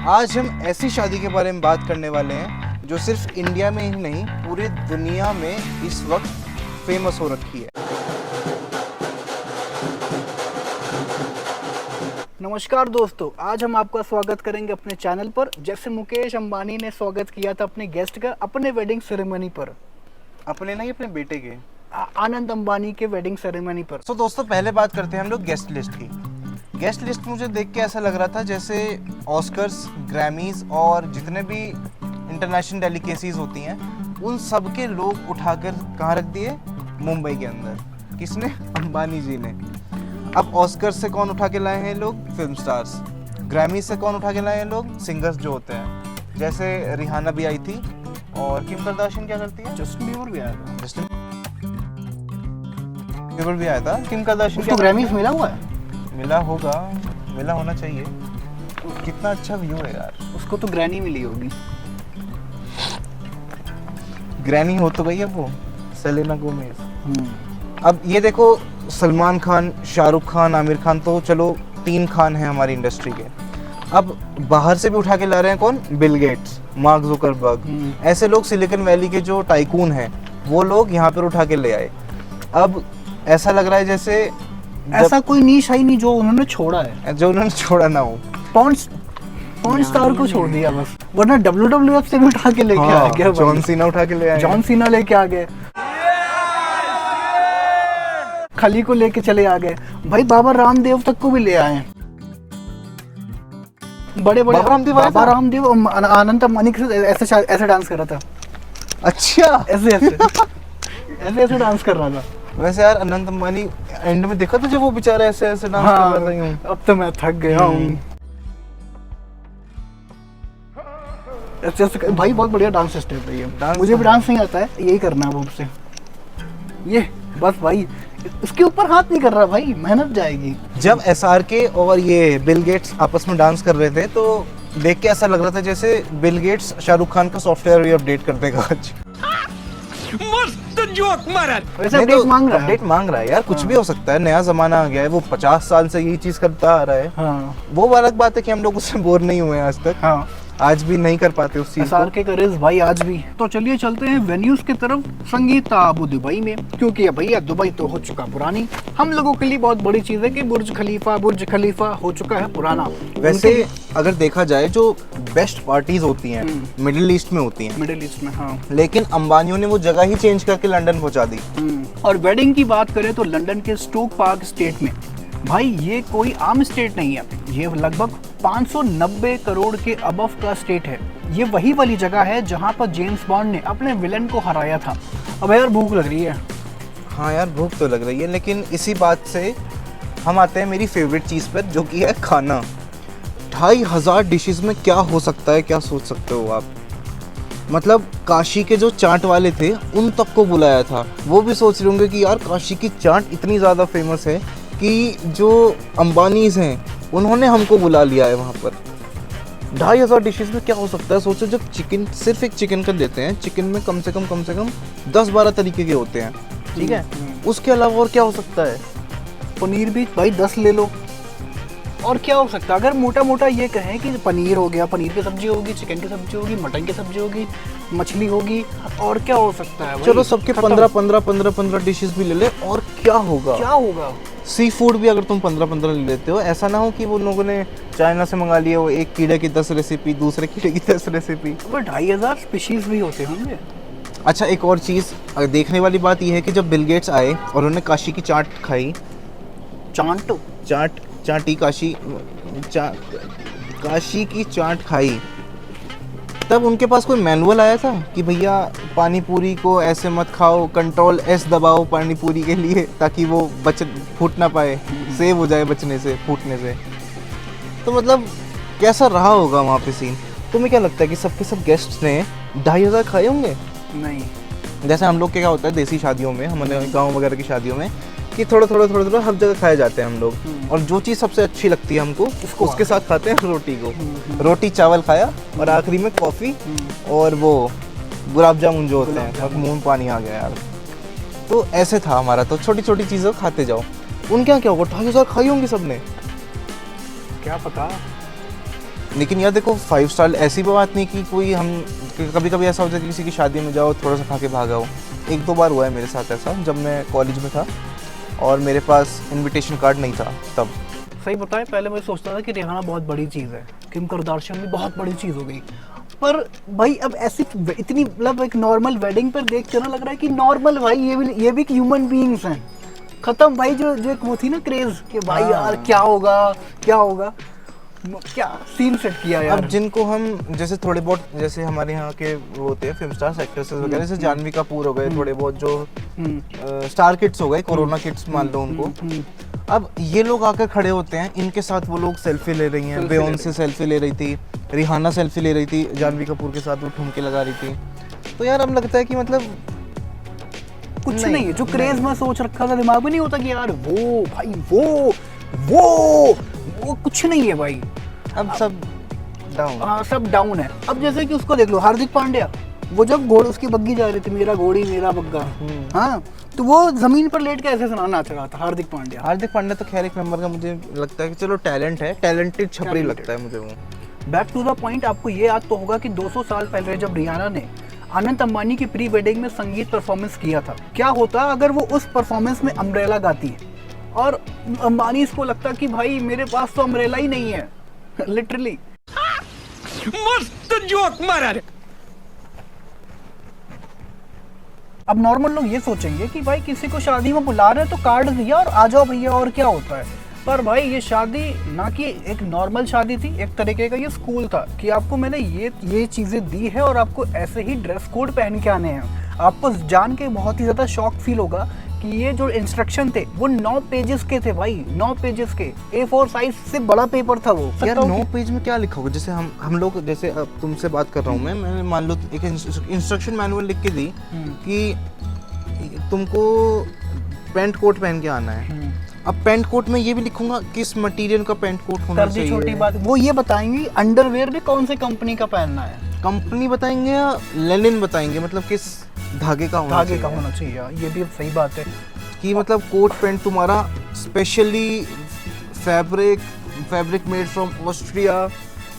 आज हम ऐसी शादी के बारे में बात करने वाले हैं जो सिर्फ इंडिया में ही नहीं पूरी दुनिया में इस वक्त फेमस हो रखी है। नमस्कार दोस्तों, आज हम आपका स्वागत करेंगे अपने चैनल पर। जैसे मुकेश अंबानी ने स्वागत किया था अपने गेस्ट का अपने वेडिंग सेरेमनी पर, अपने नहीं, अपने बेटे के आनंद अंबानी के वेडिंग सेरेमनी पर। तो दोस्तों पहले बात करते हैं हम लोग गेस्ट लिस्ट की। गेस्ट लिस्ट मुझे देख के ऐसा लग रहा था जैसे ऑस्कर्स, ग्रैमीज और जितने भी इंटरनेशनल डेलीकेसीज होती हैं उन सब के लोग उठाकर कहाँ रख दिए? मुंबई के अंदर। किसने? अंबानी जी ने। अब ऑस्कर से कौन उठा के लाए हैं लोग? Film stars. ग्रैमी से कौन उठा के लाए हैं लोग? सिंगर्स जो होते हैं। जैसे रिहाना भी आई थी और किम करदाशियन क्या करती है? जस्टिन बीबर भी आया था। जस्टिन बीबर भी आया था। किम करदाशियन उसको ग्रैमीज मिला हुआ है? मिला होगा, मिला होना चाहिए। कितना अच्छा व्यू है यार। उसको तो ग्रैनी मिली होगी। ग्रैनी हो तो गई है वो, सेलेना गोमेज। अब ये देखो, सलमान खान, शाहरुख खान, आमिर खान, तो चलो 3 खान हैं हमारी इंडस्ट्री के। अब बाहर से भी उठा के ला रहे हैं कौन? बिल गेट्स, मार्क जुकरबर्ग, ऐसे लोग सिलिकॉन वैली के जो टाइकून हैं वो लोग यहाँ पर उठा के ले आए। अब ऐसा लग रहा है जैसे ऐसा कोई नीश है ही नहीं जो उन्होंने छोड़ा है, जो उन्होंने छोड़ा ना हो। पॉर्न स्टार को छोड़ दिया बस, वरना WWF से भी उठा के लेके आ गया। जॉन सीना उठा के ले आए। जॉन सीना लेके आ गए, खली को लेके चले आ गए भाई। बाबा रामदेव तक को भी ले आए। बड़े बड़े बाबा रामदेव आनंद अंबानी के साथ ऐसे डांस कर रहा था। अच्छा, ऐसे डांस कर रहा था। वैसे यार अनंत अंबानी एंड में देखा था जब वो बेचारा ऐसे ऐसे डांस कर रहा था। अब तो मैं थक गया हूँ। ऐसे भाई बहुत बढ़िया डांस स्टेप है ये। मुझे भी डांस नहीं आता है, यही करना है मुझसे। ये बस भाई, इसके ऊपर हाथ नहीं कर रहा भाई, मेहनत जाएगी। जब SRK और ये बिल गेट्स आपस में डांस कर रहे थे तो देख के ऐसा लग रहा था जैसे बिल गेट्स शाहरुख खान का सॉफ्टवेयर भी अपडेट कर देगा आज। मस्त जोक मारा। वैसे अपडेट मांग रहा है यार। कुछ भी हो सकता है, नया जमाना आ गया है। वो 50 साल से यही चीज करता आ रहा है। हाँ। वो अलग बात है कि हम लोग उससे बोर नहीं हुए आज तक। हाँ। आज भी नहीं कर पाते उस चीज को। SRK का रेस भाई आज भी। तो चलिए चलते हैं वेन्यूज की तरफ, संगीता अबू दुबई में, क्योंकि भैया दुबई तो हो चुका पुरानी। हम लोगों के लिए बहुत बड़ी चीज है कि बुर्ज खलीफा हो चुका है पुराना। वैसे अगर देखा जाए जो बेस्ट पार्टीज होती हैं मिडिल ईस्ट में होती हैं। मिडिल ईस्ट में, हाँ। लेकिन अंबानियों ने वो जगह ही चेंज करके लंदन पहुंचा दी। और वेडिंग की बात करें तो लंदन के स्टोक पार्क स्टेट में, भाई ये कोई आम स्टेट नहीं है, ये लगभग 590 करोड़ के अबव का स्टेट है। ये वही वाली जगह है जहां पर जेम्स बॉन्ड ने अपने विलन को हराया था। अब यार भूख लग रही है। हाँ यार भूख तो लग रही है, लेकिन इसी बात से हम आते हैं मेरी फेवरेट चीज़ पर, जो कि है खाना। 2500 डिशेस में क्या हो सकता है, क्या सोच सकते हो आप? मतलब काशी के जो चाट वाले थे उन तक को बुलाया था। वो भी सोच रहे होंगे कि यार काशी की चाट इतनी ज़्यादा फेमस है कि जो अंबानीज हैं उन्होंने हमको बुला लिया है वहाँ पर। 2500 डिशेस में क्या हो सकता है? सोचो, जब चिकन, सिर्फ एक चिकन का देते हैं, चिकन में कम से कम 10-12 तरीके के होते हैं, ठीक है? उसके अलावा और क्या हो सकता है? पनीर भी भाई 10 ले लो। और क्या हो सकता है? अगर मोटा मोटा ये कहें कि पनीर हो गया, पनीर की सब्जी होगी, चिकन की सब्जी होगी, मटन की सब्जी होगी, मछली होगी, और क्या हो सकता है? चलो सबके 15 डिशेस भी ले ले, और क्या होगा? सी फूड भी अगर तुम 15 ले लेते हो, ऐसा ना हो कि वो लोगों ने चाइना से मंगा लिए, वो एक कीड़े की 10 रेसिपी, दूसरे कीड़े की 10 रेसिपी। 2500 स्पीशीज भी होते होंगे। अच्छा, एक और चीज़ देखने वाली बात यह है कि जब बिल गेट्स आए और उन्होंने काशी की चाट खाई, काशी की चाट खाई, तब उनके पास कोई मैनुअल आया था कि भैया पानी पूरी को ऐसे मत खाओ, कंट्रोल S दबाओ पानी पूरी के लिए, ताकि वो फूट ना पाए, सेव हो जाए बचने से, फूटने से। तो मतलब कैसा रहा होगा वहाँ पे सीन? तुम्हें क्या लगता है कि सबके सब गेस्ट्स ने 2500 खाए होंगे? नहीं। जैसे हम लोग के क्या होता है देसी शादियों में, हमारे गाँव वगैरह की शादियों में, कि थोड़ा हर जगह खाए जाते हैं हम लोग। और जो चीज़ सबसे अच्छी लगती है हमको, उसके साथ खाते हैं रोटी को। रोटी चावल खाया और आखिरी में कॉफ़ी और वो गुलाब जामुन जो होते हैं। मुँह में पानी आ गया यार। तो ऐसे था हमारा, तो छोटी छोटी चीज़ें खाते जाओ। उनके यहाँ क्या होगा? 2500 खाई होंगी सबने। क्या पता। लेकिन यार देखो 5 स्टार ऐसी बात नहीं कि कोई हम कभी कभी ऐसा होता है कि किसी की शादी में जाओ थोड़ा सा खा के भाग आओ। 1-2 बार हुआ है मेरे साथ ऐसा, जब मैं कॉलेज में था और मेरे पास इनविटेशन कार्ड नहीं था तब। सही बताएं, पहले मैं सोचता था कि रिहाना बहुत बड़ी चीज़ है, किम करदाशियन भी बहुत बड़ी चीज़ हो गई, पर भाई अब ऐसी इतनी मतलब एक नॉर्मल वेडिंग पर देख के ना लग रहा है कि नॉर्मल भाई ये भी ह्यूमन बीइंग्स हैं। खत्म भाई जो जो एक वो थी ना क्रेज कि भाई यार क्या होगा क्या सीन सेट किया यार। अब जिनको हम जैसे थोड़े बहुत जैसे हमारे यहाँ के वो होते हैं फिल्म स्टार्स एक्ट्रेसेस वगैरह, जैसे जानवी कपूर हो गए, थोड़े बहुत जो स्टार किड्स हो गए, कोरोना किड्स मान लो उनको। अब ये लोग आकर खड़े होते हैं, इनके साथ वो लोग सेल्फी ले रही हैं, बेयोंसे सेल्फी ले रही थी, रिहाना सेल्फी ले रही थी जानवी कपूर के साथ, वो ठुमके लगा रही थी। तो यार अब लगता है कि मतलब कुछ नहीं है जो क्रेज में सोच रखा था दिमाग में नहीं होता कि यार वो भाई वो कुछ नहीं है भाई। अब सब डाउन। हाँ सब डाउन है। अब जैसे कि उसको देख लो हार्दिक पांड्या, वो जब घोड़ उसकी बग्गी जा रही थी, मेरा घोड़ी मेरा बग्गा, हाँ तो वो जमीन पर लेट के ऐसे सुनाना नाच रहा था हार्दिक पांड्या तो खैर एक नंबर का मुझे लगता है कि चलो टैलेंट है, टैलेंटेड छपरी लगता है मुझे वो। बैक टू द पॉइंट, आपको ये याद तो होगा कि 200 साल पहले जब रिहाना ने अनंत अंबानी की प्री वेडिंग में संगीत परफॉर्मेंस किया था, क्या होता अगर वो उस परफॉर्मेंस में अम्ब्रेला गाती और अंबानी इसको लगता कि भाई मेरे पास तो अम्ब्रेला ही नहीं है लिटरली। मस्त जोक मारा। अब नॉर्मल लोग ये सोचेंगे कि भाई किसी को शादी में बुला रहे हैं तो कार्ड दिया और आ जाओ भैया और क्या होता है, पर भाई ये शादी ना कि एक नॉर्मल शादी थी, एक तरीके का ये स्कूल था कि आपको मैंने ये चीज़ें दी है और आपको ऐसे ही ड्रेस कोड पहन के आने हैं। आपको जान के बहुत ही ज़्यादा शॉक फील होगा कि ये जो इंस्ट्रक्शन थे वो 9 पेजेस के थे भाई, 9 पेजेस के, A4 साइज से बड़ा पेपर था वो। यार 9 पेज में क्या लिखा होगा? जैसे हम लोग जैसे अब तुमसे बात कर रहा हूँ मैंने मान लो एक इंस्ट्रक्शन मैनुअल लिख के दी कि तुमको पैंट कोट पहन के आना है। अब पैंट कोट में ये भी लिखूंगा किस मटेरियल का पैंट कोट होना चाहिए। छोटी बात वो ये बताएंगे अंडरवेयर भी कौन से कंपनी का पहनना है, कंपनी बताएंगे या लेनिन बताएंगे, मतलब किस धागे का होना चाहिए। ये भी सही बात है कि मतलब कोट पैंट तुम्हारा specially fabric made from Austria,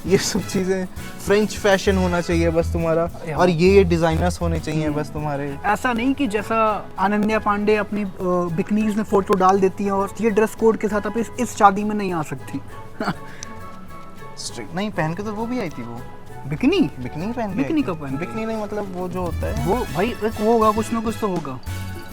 ये सब चीज़ें फ्रेंच फैशन होना चाहिए बस तुम्हारा, और ये डिजाइनर्स होने चाहिए बस तुम्हारे। ऐसा नहीं कि जैसा अनन्या पांडे अपनी बिकनीज में फोटो डाल देती है और ये ड्रेस कोड के साथ आप इस शादी में नहीं आ सकती। स्ट्रिक्ट नहीं पहन के तो वो भी आई थी, वो बिकनी पहन के। बिकनी कब पहन? बिकनी नहीं मतलब वो जो होता है वो भाई एक वो होगा, कुछ ना कुछ तो होगा,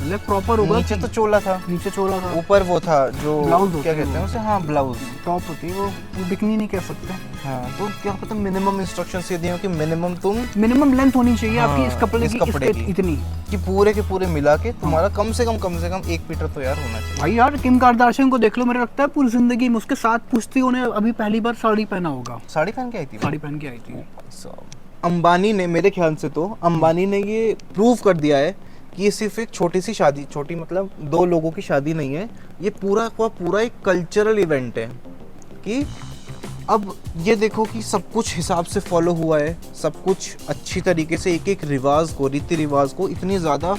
मतलब प्रॉपर होगा। नीचे तो चोला था, ऊपर वो था जो ब्लाउज क्या कहते हैं उसे, हाँ ब्लाउज टॉप होती है वो बिकनी नहीं कह सकते। हाँ तो क्या पता मिनिमम इंस्ट्रक्शंस ये दिए हो कि मिनिमम लेंथ होनी चाहिए आपकी इस कपड़े की इतनी कि पूरे के पूरे मिला के तुम्हारा कम से कम 1 मीटर तो यार होना चाहिए। भाई यार किम कार्दाशियन को देख लो, मेरे लगता है पूरी जिंदगी में उसके साथ पूछती उन्हें अभी पहली बार साड़ी पहना होगा। साड़ी पहन के आई थी। अंबानी ने, मेरे ख्याल से तो अंबानी ने ये प्रूव कर दिया है कि ये सिर्फ एक छोटी सी शादी, छोटी मतलब 2 लोगों की शादी नहीं है, ये पूरा का पूरा एक कल्चरल इवेंट है। कि अब ये देखो कि सब कुछ हिसाब से फॉलो हुआ है, सब कुछ अच्छी तरीके से एक रिवाज को, रीति रिवाज को इतनी ज़्यादा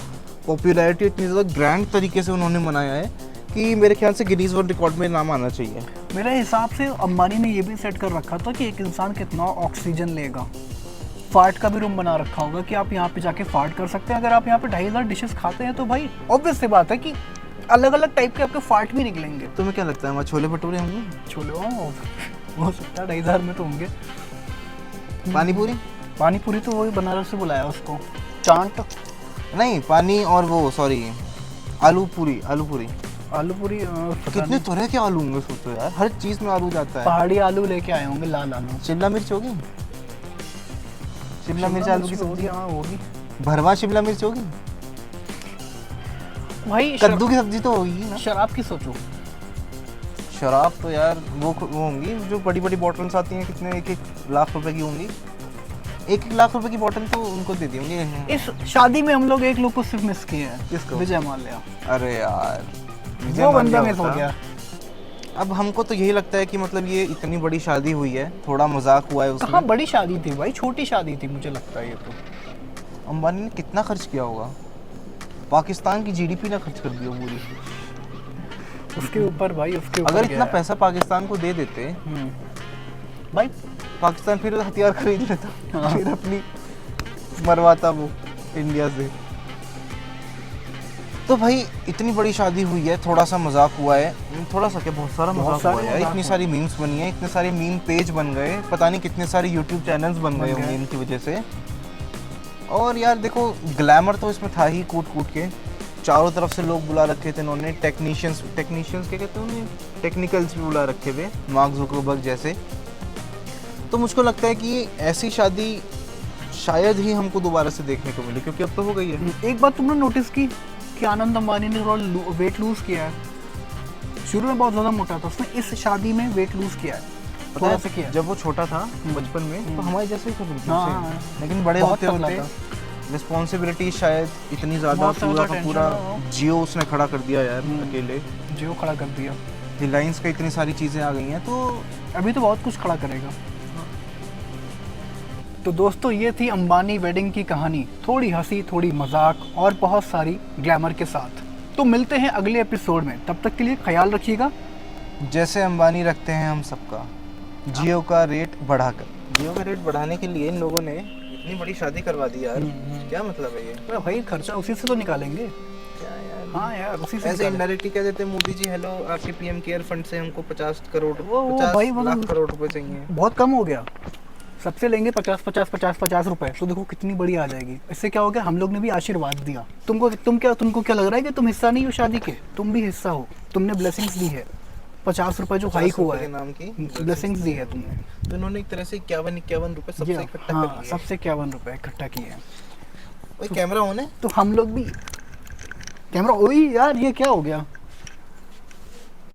पॉपुलैरिटी, इतनी ज़्यादा ग्रैंड तरीके से उन्होंने मनाया है कि मेरे ख्याल से गिनीज वर्ल्ड रिकॉर्ड में नाम आना चाहिए। मेरे हिसाब से अंबानी ने ये भी सेट कर रखा था कि एक इंसान कितना ऑक्सीजन लेगा। फार्ट का भी रूम बना रखा होगा कि आप यहाँ पे जाके फार्ट कर सकते हैं। अगर आप यहाँ पे 2500 डिशेस खाते हैं तो भाई ऑब्वियस सी बात है कि अलग अलग टाइप के आपके फार्ट भी निकलेंगे। तुम्हें क्या लगता है हमारे छोले भटूरे होंगे? छोले हो सकता है 2500 में तो होंगे। पानी पूरी तो वही बनारस से बुलाया उसको, चाट नहीं पानी और वो सॉरी आलू पूरी कितने तरह के आलू होंगे सोचो यार, हर चीज में आलू जाता है। पहाड़ी आलू लेके आए होंगे, लाल आलू। शिमला मिर्च होगी, शिमला मिर्च आलू की सब्जी। हाँ होगी। भरवा शिमला मिर्च होगी भाई। कद्दू की सब्जी तो होगी ना। शराब की सोचो, शराब तो यार वो होंगी जो बड़ी बड़ी बॉटल्स आती हैं, कितने 1-1 लाख रुपए की होंगी। 1-1 लाख रुपए की बोतल तो उनको दे दी होंगी। इस शादी में हम लोग एक लोग को सिर्फ मिस किए हैं। किसको? विजय माल्या। अरे यार वो बंदा मिस हो गया। अब हमको तो यही लगता है कि मतलब ये इतनी बड़ी शादी हुई है, थोड़ा मजाक हुआ है उसमें। कहाँ बड़ी शादी थी भाई, छोटी शादी थी मुझे लगता है। ये तो अंबानी ने कितना खर्च किया होगा, पाकिस्तान की जीडीपी ना खर्च कर दिया पूरी उसके ऊपर भाई, उसके ऊपर अगर इतना पैसा पाकिस्तान को दे देते भाई पाकिस्तान फिर हथियार खरीद लेता, हाँ। फिर अपनी मरवाता वो इंडिया से। तो भाई इतनी बड़ी शादी हुई है, थोड़ा सा मजाक हुआ है, थोड़ा सा क्या बहुत सारा बहुत मजाक सारे हुआ है यार। मजाक इतनी हुए। सारी मीम्स बनी है, इतने सारे मीम पेज बन गए, पता नहीं कितने सारे यूट्यूब चैनल्स बन गए होंगे इनकी वजह से। और यार देखो ग्लैमर तो इसमें था ही कूट कूट के, चारों तरफ से लोग बुला रखे थे इन्होंने, टेक्नीशियंस क्या कहते हैं उन्हें, टेक्निकल्स भी बुला रखे थे, मार्क जुकरबर्ग जैसे। तो मुझको लगता है कि ऐसी शादी शायद ही हमको दोबारा से देखने को मिले, क्योंकि अब तो हो गई है। एक बात तुमने नोटिस की कि आनंद अंबानी ने थोड़ा वेट लूज किया है। शुरू में बहुत ज़्यादा मोटा था, उसने इस शादी में वेट लूज किया है, पता थोड़ा है, सा किया है। जब वो छोटा था बचपन में तो हमारे जैसे ही था बिल्कुल हाँ, सेम। हाँ। लेकिन बड़े बहुत होते तगड़ा होते रिस्पॉन्सिबिलिटी शायद इतनी ज़्यादा, बहुत पूरा ज़्यादा का टेंशन पूरा हो। जियो उसने खड़ा कर दिया यार अकेले। जियो खड़ा कर दिया, रिलायंस का इतनी सारी चीज़ें आ गई हैं, तो अभी तो बहुत कुछ खड़ा करेगा। तो दोस्तों ये थी अंबानी वेडिंग की कहानी, थोड़ी हंसी, थोड़ी मजाक और बहुत सारी ग्लैमर के साथ। तो मिलते हैं अगले एपिसोड में, तब तक के लिए ख्याल रखिएगा। जैसे अंबानी रखते हैं हम सबका, जियो का रेट बढ़ाकर। जियो का रेट बढ़ाने के लिए इन लोगों ने इतनी बड़ी शादी करवा दी यार, क्या मतलब है ये? अरे भाई खर्चा उसी से तो निकालेंगे। क्या यार, हाँ यार, उसी से ऐसे निकालेंगे। इनडायरेक्टली कह देते मोदी जी हेलो, आपके पीएम केयर फंड से हमको 50 करोड़ वो 50 भाई मतलब लाख करोड़ रुपए चाहिए। बहुत कम हो गया, सबसे लेंगे 50 रुपए, तो देखो कितनी बड़ी आ जाएगी। इससे क्या हो गया, हम लोग ने भी आशीर्वाद दिया। तुमको क्या लग रहा है कि तुम हिस्सा नहीं हो शादी के? तुम भी हिस्सा हो, तुमने ब्लेसिंग्स दी है। 50 रुपए जो हाइक हुआ के है, नाम की ब्लेसिंग्स दी है तुमने। तो इन्होंने एक तरह से 51 रुपए सबसे ये इकट्ठा हाँ, कर लिए। सबसे 51 रुपए इकट्ठा किए हैं। ओए कैमरा ऑन है? तो हम लोग भी कैमरा, ओई यार ये क्या हो गया?